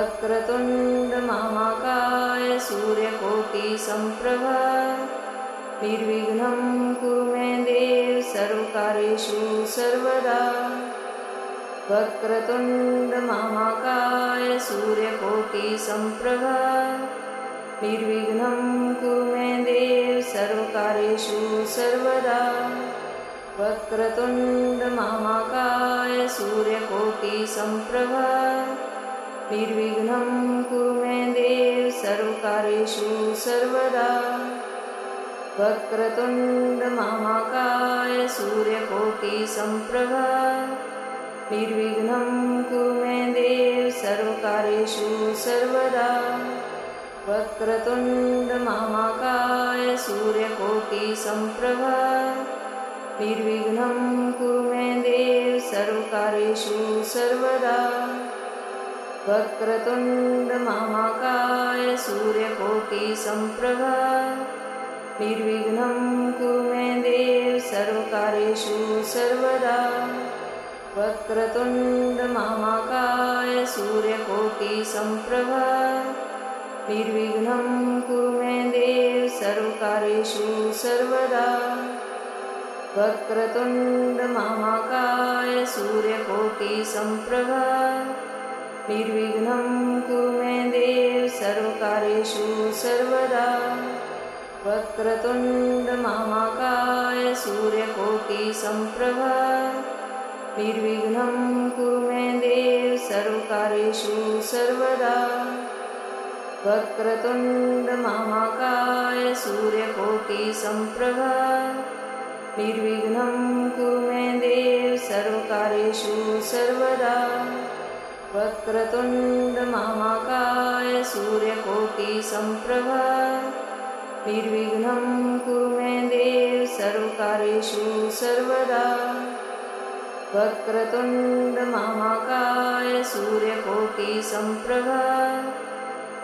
वक्रतुंड महाकाय सूर्यकोटि संप्रभा निर्विघ्नं कुरु मे देव सर्वकार्येषु सर्वदा। वक्रतुंड महाकाय सूर्यकोटि संप्रभा निर्विघ्नं कुरु मे देव सर्वकार्येषु सर्वदा। वक्रतुंड महाकाय सूर्यकोटि संप्रभा निर्विघ्नं कुरु मे देव सर्वकार्येषु सर्वदा। वक्रतुंड महाकाय सूर्यकोटि संप्रभा निर्विघ्नं कुरु मे देव सर्वकार्येषु सर्वदा। वक्रतुंड महाकाय सूर्यकोटि संप्रभा निर्विघ्नं कुरु मे देव सर्वकार्येषु सर्वदा। वक्रतुंड महाकाय सूर्यकोटि संप्रभा निर्विघ्नं कुरु मे देव सर्वकार्येषु सर्वदा। वक्रतुंड महाकाय सूर्यकोटि संप्रभा निर्विघ्नं कुरु मे देव सर्वकार्येषु सर्वदा। वक्रतुंड महाकाय सूर्यकोटि संप्रभा निर्विघ्नं कुरु मे देव सर्वकार्येषु सर्वदा। वक्रतुंड महाकाय सूर्यकोटि संप्रभा निर्विघ्नं कुरु मे देव सर्वकार्येषु सर्वदा। वक्रतुंड महाकाय सूर्यकोटि संप्रभा निर्विघ्नं कुरु मे देव सर्वकार्येषु सर्वदा। वक्रतुंड महाकाय सूर्यकोटि संप्रभा निर्विघ्नं कुरु मे देव सर्वकार्येषु सर्वदा। वक्रतुंड महाकाय सूर्यकोटि संप्रभा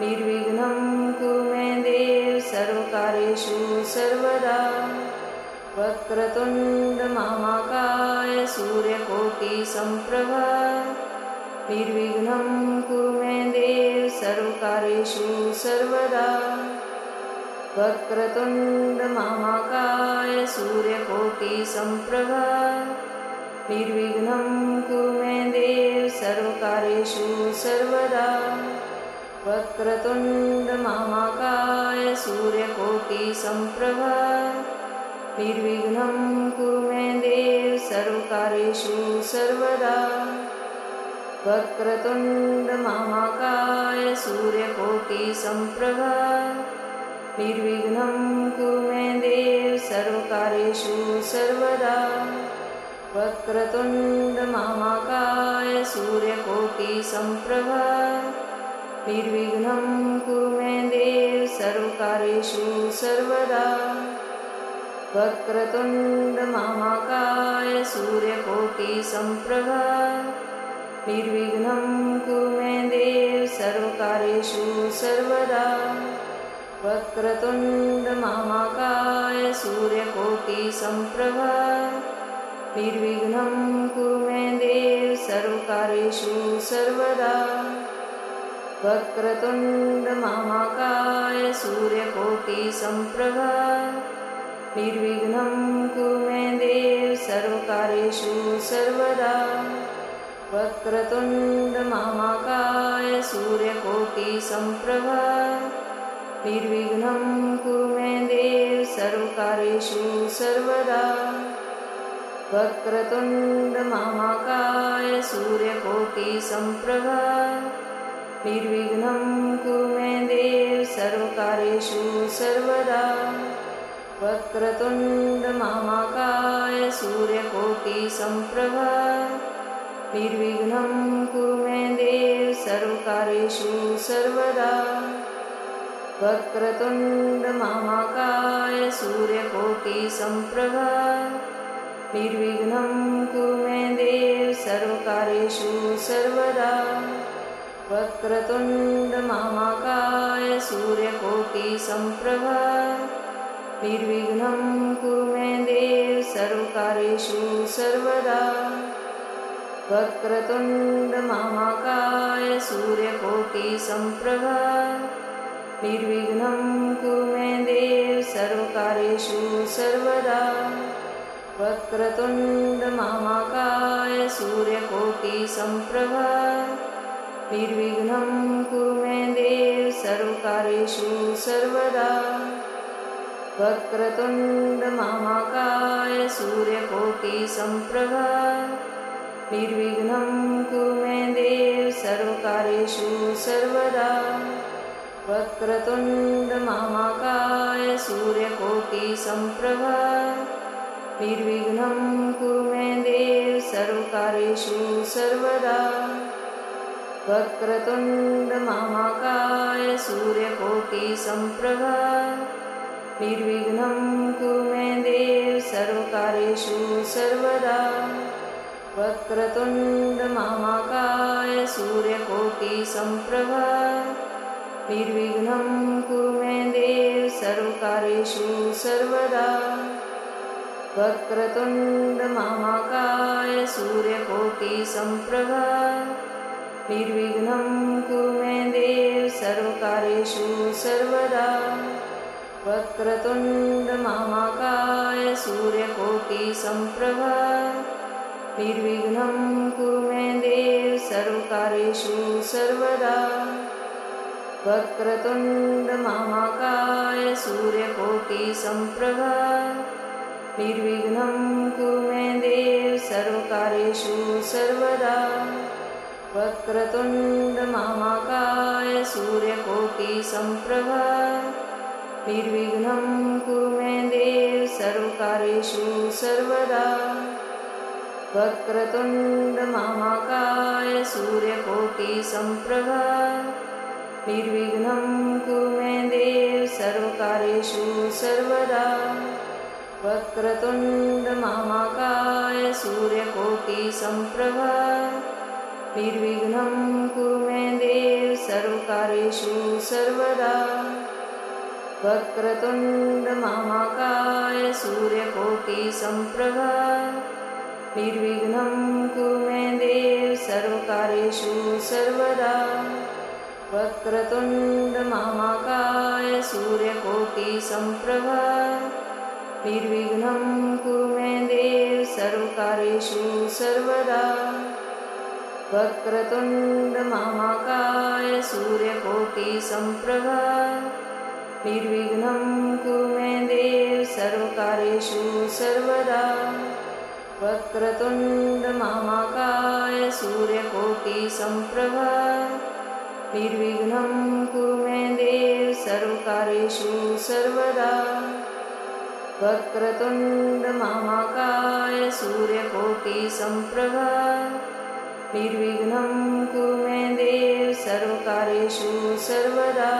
निर्विघ्नं कुरु मे देव सर्वकार्येषु सर्वदा। वक्रतुंड महाकाय सूर्यकोटि संप्रभा निर्विघ्नं कुरु मे देव सर्वकार्येषु सर्वदा। वक्रतुंड महाकाय सूर्यकोटि संप्रभा निर्विघ्नं कुरु मे देव सर्वकार्येषु सर्वदा। वक्रतुंड महाकाय सूर्यकोटि संप्रभा निर्विघ्नं कुरु मे देव सर्वकार्येषु सर्वदा। वक्रतुंड महाकाय सूर्यकोटि संप्रभा निर्विघ्नं कुरु मे देव सर्वकार्येषु सर्वदा। वक्रतुंड महाकाय सूर्यकोटि संप्रभा निर्विघ्नं कुरु मे देव सर्वकार्येषु सर्वदा। वक्रतुंड महाकाय सूर्यकोटि संप्रभा निर्विघ्नं कुरु मे देव सर्वकार्येषु सर्वदा। वक्रतुंड महाकाय सूर्यकोटि संप्रभा निर्विघ्नं कुरु मे देव सर्वकार्येषु सर्वदा। वक्रतुंड महाकाय सूर्यकोटि संप्रभा निर्विघ्नं कुरु मे देव सर्वकार्येषु सर्वदा। वक्रतुंड महाकाय सूर्यकोटि संप्रभा निर्विघ्नं कुरु मे देव सर्वकार्येषु सर्वदा। वक्रतुंड महाकाय सूर्यकोटि संप्रभा निर्विघ्नं कुरु मे देव सर्वकार्येषु सर्वदा। वक्रतुंड महाकाय सूर्यकोटि संप्रभा निर्विघ्नं कुरु मे देव सर्वकार्येषु सर्वदा। वक्रतुंड महाकाय सूर्यकोटि संप्रभा निर्विघ्नं कुरु मे देव सर्वकार्येषु सर्वदा। वक्रतुंड महाकाय सूर्यकोटि संप्रभा निर्विघ्नं कुरु मे देव सर्वकार्येषु सर्वदा। वक्रतुण्डमहाकाय सूर्यकोटिसम्प्रभा निर्विघ्नं कुरु मे देव सर्वकार्येषु सर्वदा वक्रतुण्डमहाकाय सूर्यकोटिसम्प्रभा निर्विघ्नं कुरु मे देव सर्वकार्येषु सर्वदा वक्रतुण्डमहाकाय सूर्यकोटिसम्प्रभा निर्विघ्नं कुरु मे देव सर्वकार्येषु सर्वदा वक्रतुण्डमहाकाय सूर्यकोटिसम्प्रभा निर्विघ्नं कुरु मे देव सर्वकार्येषु सर्वदा वक्रतुण्डमहाकाय सूर्यकोटिसम्प्रभा निर्विघ्नं कुरु मे देव सर्वकार्येषु सर्वदा वक्रतुण्डमहाकाय सूर्यकोटिसम्प्रभा निर्विघ्नं कुरु मे देव सर्वकार्येषु सर्वदा वक्रतुण्डमहाकाय सूर्यकोटिसम्प्रभा निर्विघ्नं कुरु मे देव सर्वकार्येषु सर्वदा वक्रतुण्डमहाकाय सूर्यकोटिसम्प्रभा निर्विघ्नं कुरु मे देव सर्वकार्येषु सर्वदा वक्रतुण्डमहाकाय सूर्यकोटिसम्प्रभा निर्विघ्नं कुरु मे देव सर्वकार्येषु सर्वदा वक्रतुण्डमहाकाय सूर्यकोटिसम्प्रभा निर्विघ्नं कुरु मे देव सर्वकार्येषु सर्वदा वक्रतुण्डमहाकाय सूर्यकोटिसम्प्रभा निर्विघ्नं कुरु मे देव सर्वकार्येषु सर्वदा वक्रतुण्डमहाकाय सूर्यकोटिसम्प्रभा निर्विघ्नं कुरु मे देव सर्वकार्येषु सर्वदा वक्रतुण्डमहाकाय सूर्यकोटिसम्प्रभा निर्विघ्नं कुरु मे देव सर्वकार्येषु सर्वदा वक्रतुण्डमहाकाय सूर्यकोटिसम्प्रभा निर्विघ्नं कुरु मे देव सर्वकार्येषु सर्वदा वक्रतुण्डमहाकाय सूर्यकोटिसम्प्रभा निर्विघ्नं कुरु मे देव सर्वकार्येषु सर्वदा वक्रतुण्डमहाकाय सूर्यकोटिसम्प्रभा निर्विघ्नं कुरु मे देव सर्वकार्येषु सर्वदा वक्रतुण्डमहाकाय सूर्यकोटिसम्प्रभा निर्विघ्नं कुरु मे देव सर्वकार्येषु सर्वदा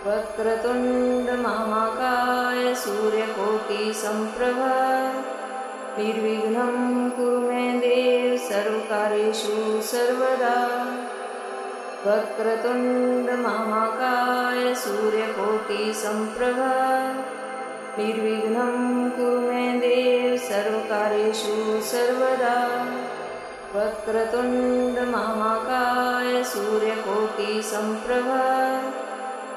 वक्रतुण्डमहाकाय सूर्यकोटिसम्प्रभा निर्विघ्नं कुरु मे देव सर्वकार्येषु सर्वदा वक्रतुण्डमहाकाय सूर्यकोटिसम्प्रभा निर्विघ्नं कुरु मे देव सर्वकार्येषु सर्वदा वक्रतुण्डमहाकाय सूर्यकोटिसम्प्रभा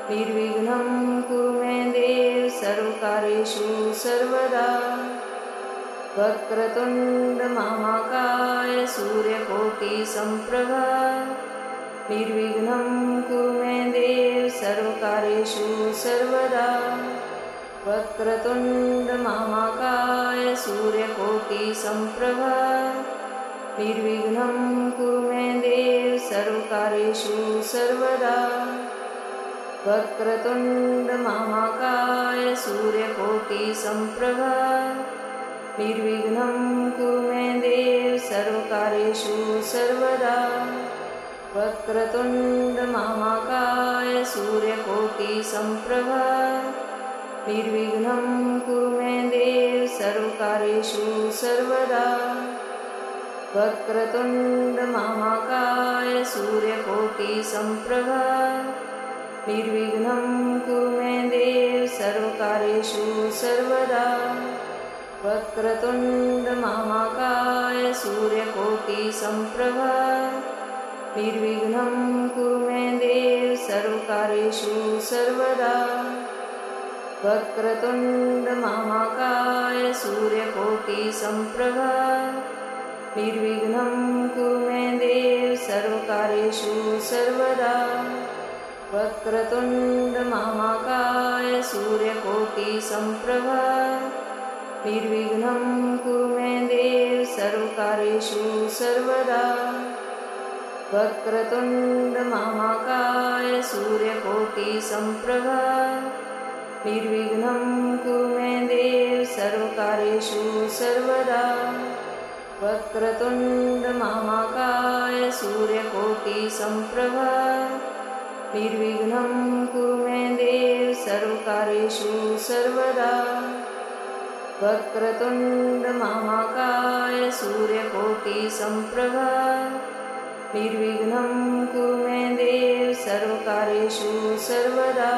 निर्विघ्नं कुरु मे देव सर्वकार्येषु सर्वदा वक्रतुण्डमहाकाय सूर्यकोटिसम्प्रभा निर्विघ्नं कुरु मे देव सर्वकार्येषु सर्वदा वक्रतुण्डमहाकाय सूर्यकोटिसम्प्रभा निर्विघ्नं कुरु मे देव सर्वकार्येषु सर्वदा वक्रतुण्डमहाकाय सूर्यकोटिसम्प्रभा निर्विघ्नं कुरु मे देव सर्वकार्येषु सर्वदा वक्रतुण्डमहाकाय सूर्यकोटिसम्प्रभा निर्विघ्नं कुरु मे देव सर्वकार्येषु सर्वदा वक्रतुण्डमहाकाय सूर्यकोटिसम्प्रभा निर्विघ्नं कुरु मे देव सर्वकार्येषु सर्वदा वक्रतुण्डमहाकाय सूर्यकोटिसम्प्रभा निर्विघ्नं कुरु मे देव सर्वकार्येषु सर्वदा वक्रतुण्डमहाकाय सूर्यकोटिसम्प्रभा निर्विघ्नं कुरु मे देव सर्वकार्येषु सर्वदा वक्रतुण्डमहाकाय सूर्यकोटिसम्प्रभा निर्विघ्नं कुरु मे देव सर्वकार्येषु सर्वदा वक्रतुण्डमहाकाय सूर्यकोटिसम्प्रभा निर्विघ्नं कुरु मे देव सर्वकार्येषु सर्वदा वक्रतुण्डमहाकाय सूर्यकोटिसम्प्रभा निर्विघ्नं कुरु मे देव सर्वकार्येषु सर्वदा वक्रतुण्डमहाकाय सूर्यकोटिसम्प्रभा निर्विघ्नं कुरु मे देव सर्वकार्येषु सर्वदा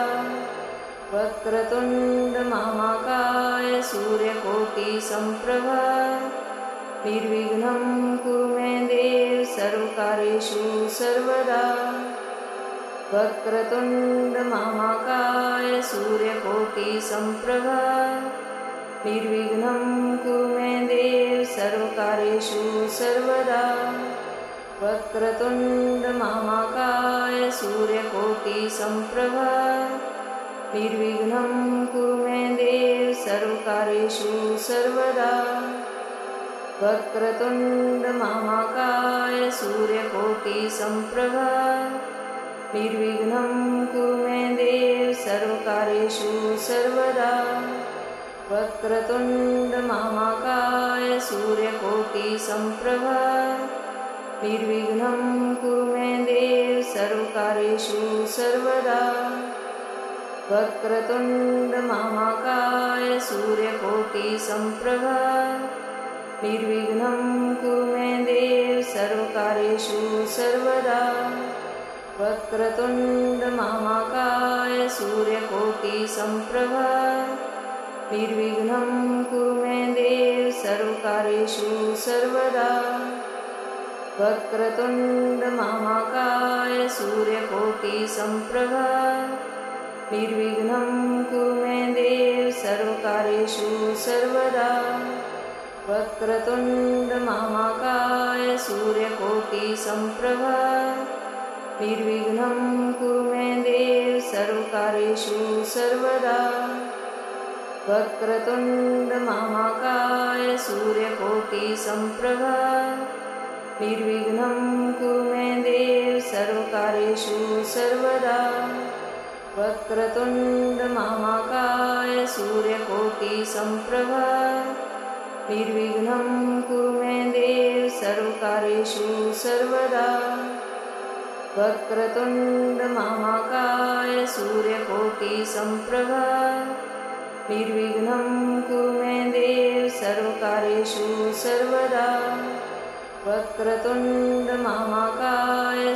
वक्रतुण्डमहाकाय सूर्यकोटिसम्प्रभा निर्विघ्नं कुरु मे देव सर्वकार्येषु सर्वदा वक्रतुण्डमहाकाय सूर्यकोटिसम्प्रभा निर्विघ्नं कुरु मे देव सर्वकार्येषु सर्वदा वक्रतुण्डमहाकाय सूर्यकोटिसम्प्रभा निर्विघ्नं कुरु मे देव सर्वकार्येषु सर्वदा वक्रतुण्डमहाकाय सूर्यकोटिसम्प्रभा निर्विघ्नं कुरु मे देव सर्वकार्येषु सर्वदा वक्रतुण्डमहाकाय सूर्यकोटिसम्प्रभा निर्विघ्नं कुरु मे देव सर्वकार्येषु सर्वदा वक्रतुण्डमहाकाय सूर्यकोटिसम्प्रभा निर्विघ्नं कुरु मे देव सर्वकार्येषु सर्वदा वक्रतुण्डमहाकाय सूर्यकोटिसम्प्रभा निर्विघ्नं कुरु मे देव सर्वकार्येषु सर्वदा वक्रतुण्डमहाकाय सूर्यकोटिसम्प्रभा निर्विघ्नं कुरु मे देव सर्वकार्येषु सर्वदा वक्रतुण्डमहाकाय सूर्यकोटिसम्प्रभा निर्विघ्नं कुरु मे देव सर्वकार्येषु सर्वदा वक्रतुण्डमहाकाय सूर्यकोटिसम्प्रभा निर्विघ्नं कुरु मे देव सर्वकार्येषु सर्वदा वक्रतुण्डमहाकाय सूर्यकोटिसम्प्रभा निर्विघ्नं कुरु मे देव सर्वकार्येषु सर्वदा वक्रतुण्डमहाकाय सूर्यकोटिसम्प्रभा निर्विघ्नं कुरु मे देव सर्वकार्येषु सर्वदा वक्रतुण्डमहाकाय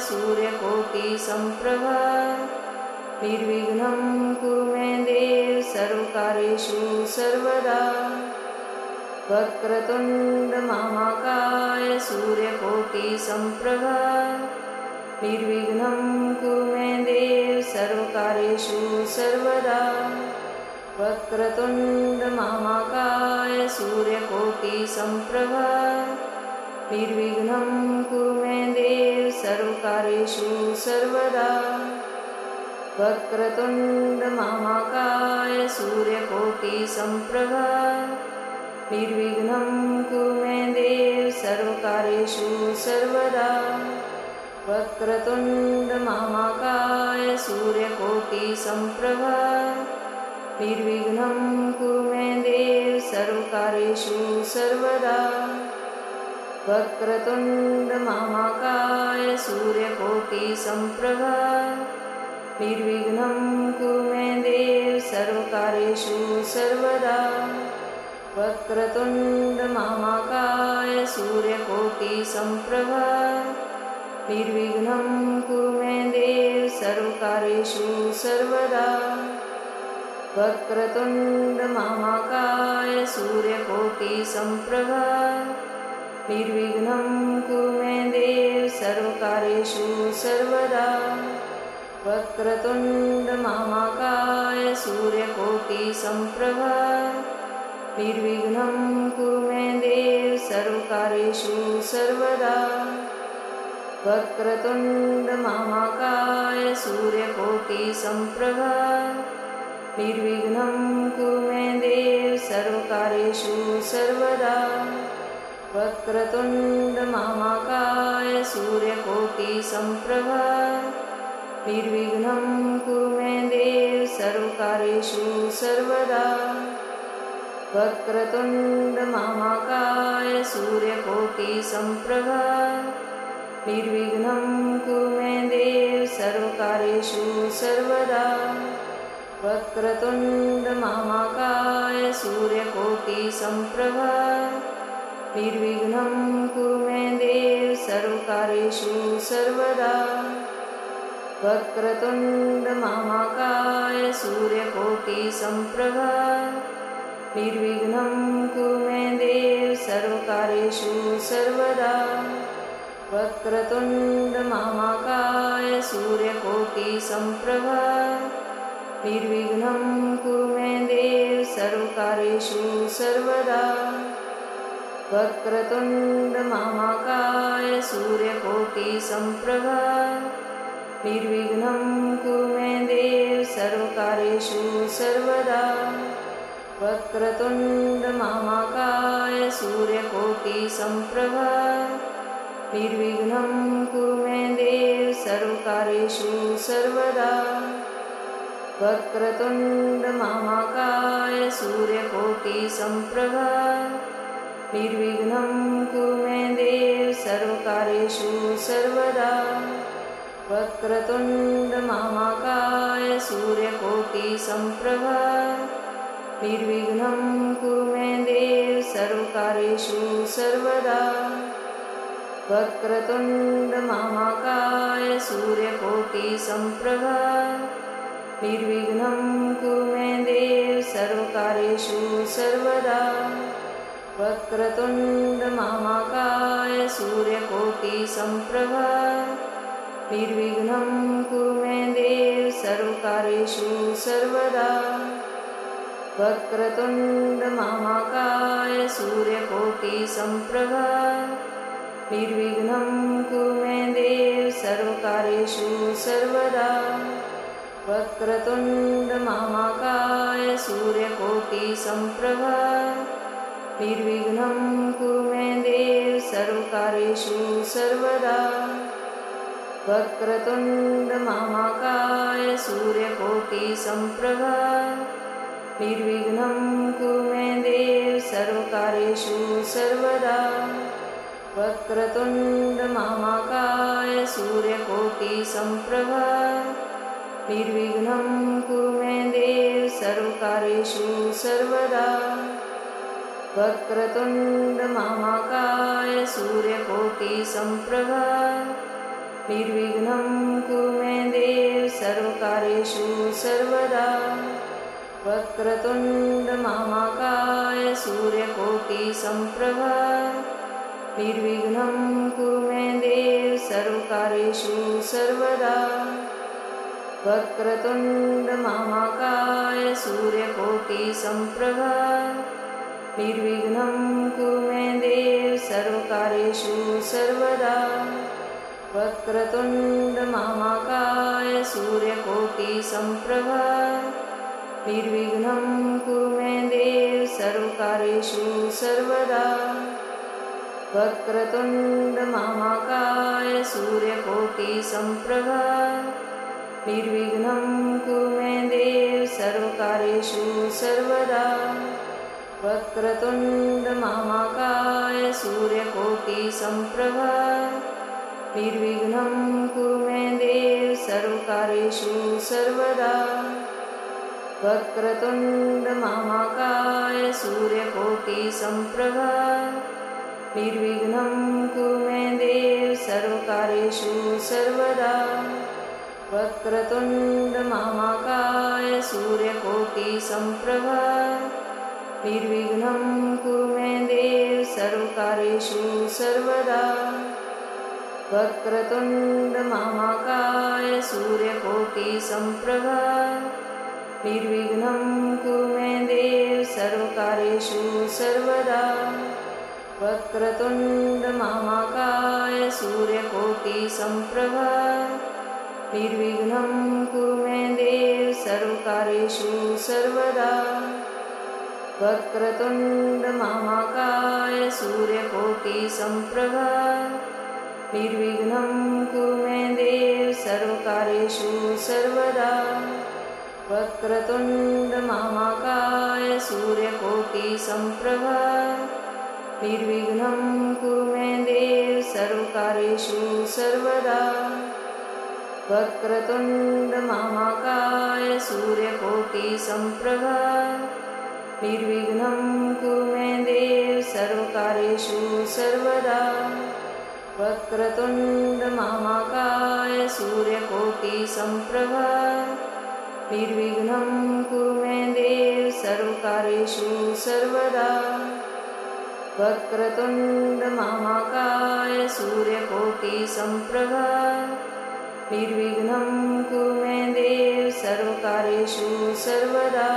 सूर्यकोटिसम्प्रभा निर्विघ्नं कुरु मे देव सर्वकार्येषु सर्वदा वक्रतुण्डमहाकाय सूर्यकोटिसम्प्रभा निर्विघ्नं कुरु मे देव सर्वकार्येषु सर्वदा वक्रतुण्डमहाकाय सूर्यकोटिसम्प्रभा निर्विघ्नं कुरु मे देव सर्वकार्येषु सर्वदा वक्रतुण्डमहाकाय सूर्यकोटिसम्प्रभा निर्विघ्नं कुरु मे देव सर्वकार्येषु सर्वदा वक्रतुण्डमहाकाय सूर्यकोटिसम्प्रभा निर्विघ्नं कुरु मे देव सर्वकार्येषु सर्वदा वक्रतुण्डमहाकाय सूर्यकोटिसम्प्रभा निर्विघ्नं कुरु मे देव सर्वकार्येषु सर्वदा वक्रतुण्डमहाकाय सूर्यकोटिसम्प्रभा निर्विघ्नं कुरु मे देव सर्वकार्येषु सर्वदा वक्रतुण्ड महाकाय सूर्यकोटिसम्प्रभा निर्विघ्नं कुरु मे देव सर्वकार्येषु सर्वदा। वक्रतुण्ड महाकाय सूर्यकोटिसम्प्रभा निर्विघ्नं कुरु मे देव सर्वकार्येषु सर्वदा। वक्रतुण्ड महाकाय सूर्यकोटिसम्प्रभा निर्विघ्नं कुरु मे देव सर्वकार्येषु सर्वदा। वक्रतुण्ड महाकाय सूर्यकोटिसम्प्रभा निर्विघ्नं कुरु मे देव सर्वकार्येषु सर्वदा। वक्रतुण्ड महाकाय सूर्यकोटिसम्प्रभा निर्विघ्नं कुरु मे देव सर्वकार्येषु सर्वदा। वक्रतुण्ड महाकाय सूर्यकोटिसम्प्रभा निर्विघ्नं कुरु मे देव सर्वकार्येषु सर्वदा। वक्रतुण्ड महाकाय सूर्यकोटिसम्प्रभा निर्विघ्नं कुरु मे देव सर्वकार्येषु सर्वदा। वक्रतुण्ड महाकाय सूर्यकोटिसम्प्रभा निर्विघ्नं कुरु मे देव सर्वकार्येषु सर्वदा। वक्रतुण्ड महाकाय सूर्यकोटिसम्प्रभा निर्विघ्नं कुरु मे देव सर्वकार्येषु सर्वदा। वक्रतुण्ड महाकाय सूर्यकोटिसम्प्रभा निर्विघ्नं कुरु मे देव सर्वकार्येषु सर्वदा। वक्रतुण्ड महाकाय सूर्यकोटिसम्प्रभा निर्विघ्नं कुरु मे देव सर्वकार्येषु सर्वदा। वक्रतुण्ड महाकाय सूर्यकोटिसम्प्रभा निर्विघ्नं कुरु मे देव सर्वकार्येषु सर्वदा। वक्रतुण्ड महाकाय सूर्यकोटिसम्प्रभा निर्विघ्नं कुरु मे देव सर्वकार्येषु सर्वदा। वक्रतुण्ड महाकाय सूर्यकोटिसम्प्रभा निर्विघ्नं कुरु मे देव सर्वकार्येषु सर्वदा। वक्रतुण्ड महाकाय सूर्यकोटिसम्प्रभा निर्विघ्नं कुरु मे देव सर्वकार्येषु सर्वदा। वक्रतुण्ड महाकाय सूर्यकोटिसम्प्रभा निर्विघ्नं कुरु मे देव सर्वकार्येषु सर्वदा। वक्रतुण्ड महाकाय सूर्यकोटिसम्प्रभा निर्विघ्नं कुरु मे देव सर्वकार्येषु सर्वदा। वक्रतुण्ड महाकाय सूर्यकोटिसम्प्रभा निर्विघ्नं कुरु मे देव सर्वकार्येषु सर्वदा। वक्रतुण्ड महाकाय सूर्यकोटिसम्प्रभा निर्विघ्नं कुरु मे देव सर्वकार्येषु सर्वदा। वक्रतुण्ड महाकाय सूर्यकोटिसम्प्रभा निर्विघ्नं कुरु मे देव सर्वकार्येषु सर्वदा। वक्रतुण्ड महाकाय सूर्यकोटिसम्प्रभा निर्विघ्नं कुरु मे देव सर्वकार्येषु सर्वदा। वक्रतुण्ड महाकाय सूर्यकोटिसम्प्रभा निर्विघ्नं कुरु मे देव सर्वकार्येषु सर्वदा। वक्रतुण्ड महाकाय सूर्यकोटिसम्प्रभा निर्विघ्नं कुरु मे देव सर्वकार्येषु सर्वदा। वक्रतुण्ड महाकाय सूर्यकोटिसम्प्रभा निर्विघ्नं कुरु मे देव सर्वकार्येषु सर्वदा। वक्रतुण्ड महाकाय सूर्यकोटिसम्प्रभा निर्विघ्नं कुरु मे देव सर्वकार्येषु सर्वदा। वक्रतुण्ड महाकाय सूर्यकोटिसम्प्रभा सर्वकार्येषु निर्विघ्नं कुरु मे देव सर्वकार्येषु सर्वदा। वक्रतुण्ड महाकाय सूर्यकोटिसम्प्रभा निर्विघ्नं कुरु मे देव सर्वकार्येषु सर्वदा। वक्रतुण्ड महाकाय सूर्यकोटिसम्प्रभा निर्विघ्नं कुरु मे देव सर्वकार्येषु सर्वदा। वक्रतुण्ड महाकाय सूर्यकोटिसम्प्रभा निर्विघ्नं कुरु मे देव सर्वकार्येषु सर्वदा। वक्रतुण्ड महाकाय सूर्यकोटिसम्प्रभा निर्विघ्नं कुरु मे देव सर्वकार्येषु सर्वदा। वक्रतुण्ड महाकाय सूर्यकोटिसम्प्रभा निर्विघ्नं कुरु मे देव सर्वकार्येषु सर्वदा। वक्रतुण्ड महाकाय सूर्यकोटिसम्प्रभा निर्विघ्नं कुरु मे देव सर्वकार्येषु सर्वदा। वक्रतुण्ड महाकाय सूर्यकोटिसम्प्रभा निर्विघ्नं कुरु मे देव सर्वकार्येषु सर्वदा।